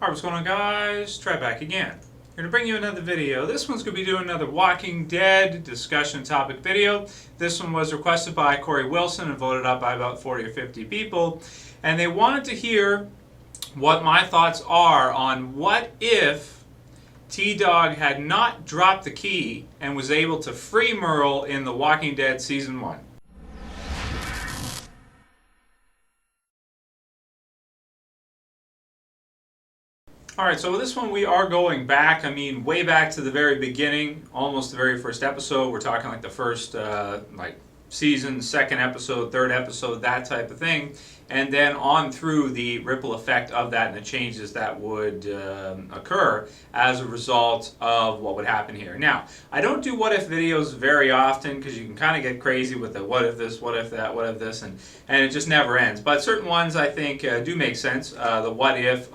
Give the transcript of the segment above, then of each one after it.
Alright, what's going on, guys? Try back again. I'm going to bring you another video. This one's going to be doing another Walking Dead discussion topic video. This one was requested by Corey Wilson and voted up by about 40 or 50 people. And they wanted to hear what my thoughts are on what if TDog had not dropped the key and was able to free Merle in The Walking Dead Season 1. Alright, so this one we are going back, way back to the very beginning, almost the very first episode. We're talking like the first season, second episode, third episode, that type of thing. And then on through the ripple effect of that and the changes that would occur as a result of what would happen here. Now, I don't do what if videos very often because you can kind of get crazy with the what if this, what if that, what if this, and it just never ends. But certain ones I think do make sense. The what if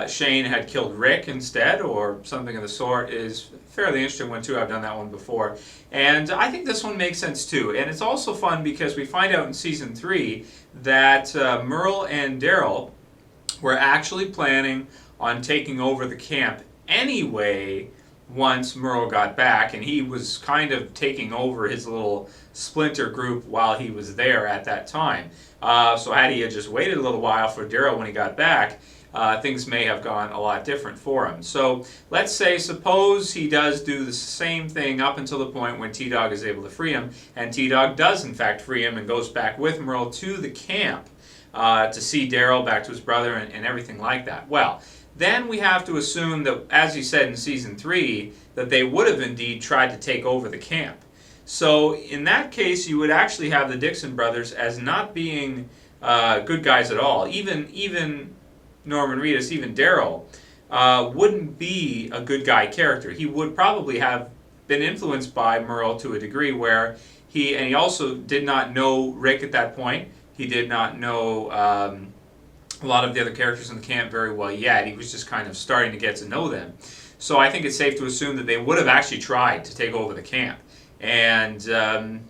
Shane had killed Rick instead, or something of the sort, is a fairly interesting one too. I've done that one before. And I think this one makes sense too. And it's also fun because we find out in Season 3 that Merle and Daryl were actually planning on taking over the camp anyway once Merle got back, and he was kind of taking over his little splinter group while he was there at that time. So had he just waited a little while for Daryl when he got back, things may have gone a lot different for him. So let's say, suppose he does do the same thing up until the point when TDog is able to free him, and TDog does in fact free him and goes back with Merle to the camp to see Daryl, back to his brother, and everything like that. Well, then we have to assume that, as he said in Season 3, that they would have indeed tried to take over the camp. So in that case, you would actually have the Dixon brothers as not being good guys at all. Even Norman Reedus, even Daryl, wouldn't be a good guy character. He would probably have been influenced by Merle to a degree where he also did not know Rick at that point. He did not know a lot of the other characters in the camp very well yet. He was just kind of starting to get to know them. So I think it's safe to assume that they would have actually tried to take over the camp. And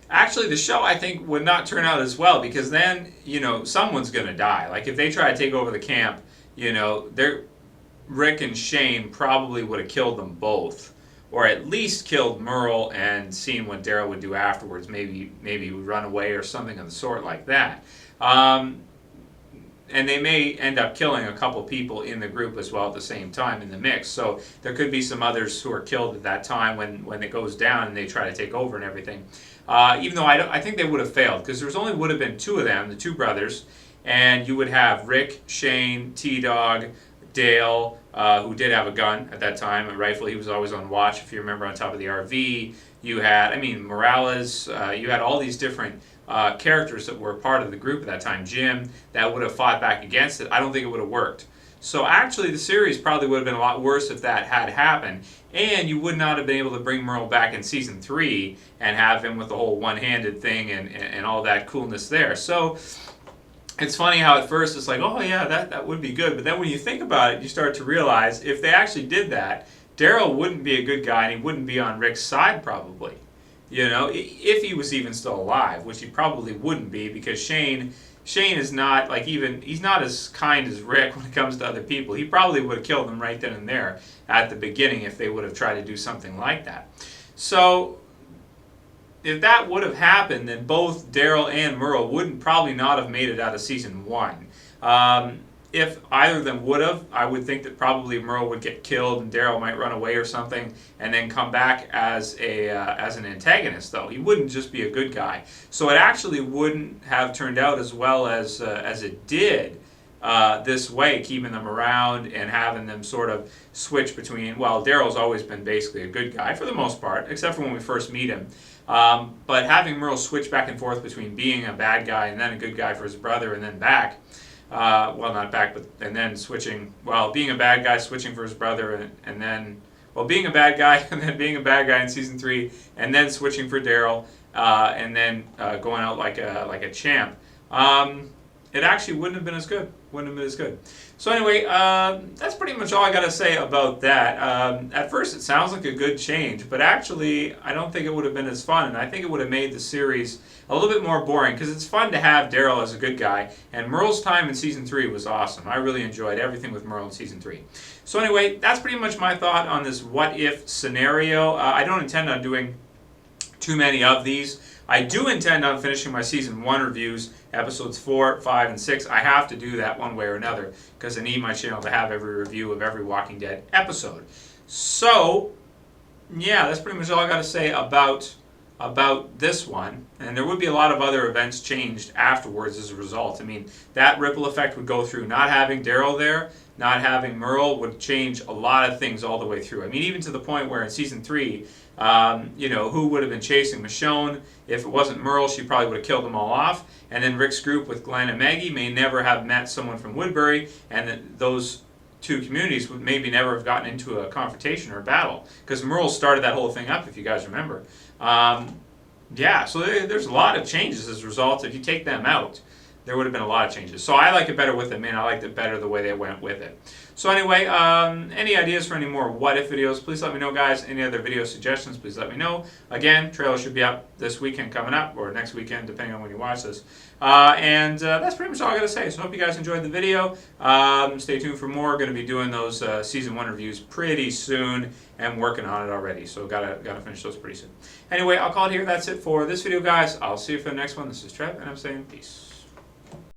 actually, the show, I think, would not turn out as well, because then, someone's going to die. Like, if they try to take over the camp, Rick and Shane probably would have killed them both, or at least killed Merle and seen what Daryl would do afterwards. Maybe he would run away or something of the sort like that. And they may end up killing a couple people in the group as well at the same time in the mix. So there could be some others who are killed at that time when it goes down and they try to take over and everything. Even though I think they would have failed, because there would have been two of them, the two brothers, and you would have Rick, Shane, T-Dog, Dale, who did have a gun at that time, a rifle. He was always on watch, if you remember, on top of the RV. You had, Morales, you had all these different characters that were part of the group at that time, Jim, that would have fought back against it. I don't think it would have worked. So actually the series probably would have been a lot worse if that had happened, and you would not have been able to bring Merle back in Season 3 and have him with the whole one-handed thing and all that coolness there. So it's funny how at first it's like, oh yeah, that would be good, but then when you think about it, you start to realize if they actually did that, Daryl wouldn't be a good guy and he wouldn't be on Rick's side probably. If he was even still alive, which he probably wouldn't be, because Shane is not he's not as kind as Rick when it comes to other people. He probably would have killed them right then and there at the beginning if they would have tried to do something like that. So if that would have happened, then both Daryl and Merle wouldn't probably not have made it out of Season 1. If either of them would have, I would think that probably Merle would get killed and Daryl might run away or something and then come back as an antagonist, though. He wouldn't just be a good guy. So it actually wouldn't have turned out as well as it did this way, keeping them around and having them sort of switch between, well, Daryl's always been basically a good guy for the most part, except for when we first meet him. But having Merle switch back and forth between being a bad guy and then a good guy for his brother and then back, well, not back, but and then switching, being a bad guy, switching for his brother, and then, being a bad guy, and then being a bad guy in Season 3, and then switching for Daryl, and then going out like a champ. It actually wouldn't have been as good. wouldn't have been as good. So anyway, that's pretty much all I got to say about that. At first, it sounds like a good change, but actually, I don't think it would have been as fun, and I think it would have made the series a little bit more boring, because it's fun to have Daryl as a good guy, and Merle's time in Season 3 was awesome. I really enjoyed everything with Merle in Season 3. So anyway, that's pretty much my thought on this what-if scenario. I don't intend on doing too many of these. I do intend on finishing my Season 1 reviews, episodes 4, 5, and 6. I have to do that one way or another, because I need my channel to have every review of every Walking Dead episode. So, yeah, that's pretty much all I got to say about this one. And there would be a lot of other events changed afterwards as a result. I mean, that ripple effect would go through. Not having Daryl there, not having Merle would change a lot of things all the way through. I mean, even to the point where in Season 3, who would have been chasing Michonne? If it wasn't Merle, she probably would have killed them all off. And then Rick's group with Glenn and Maggie may never have met someone from Woodbury, and then those two communities would maybe never have gotten into a confrontation or a battle, because Merle started that whole thing up, if you guys remember. Yeah, so there's a lot of changes as a result. If you take them out, there would have been a lot of changes. So I like it better with them in. I liked it better the way they went with it. So anyway, any ideas for any more what-if videos, please let me know, guys. Any other video suggestions, please let me know. Again, trailer should be up this weekend coming up, or next weekend, depending on when you watch this. That's pretty much all I got to say. So I hope you guys enjoyed the video. Stay tuned for more. Going to be doing those Season 1 reviews pretty soon, and working on it already. So gotta finish those pretty soon. Anyway, I'll call it here. That's it for this video, guys. I'll see you for the next one. This is Trev, and I'm saying peace.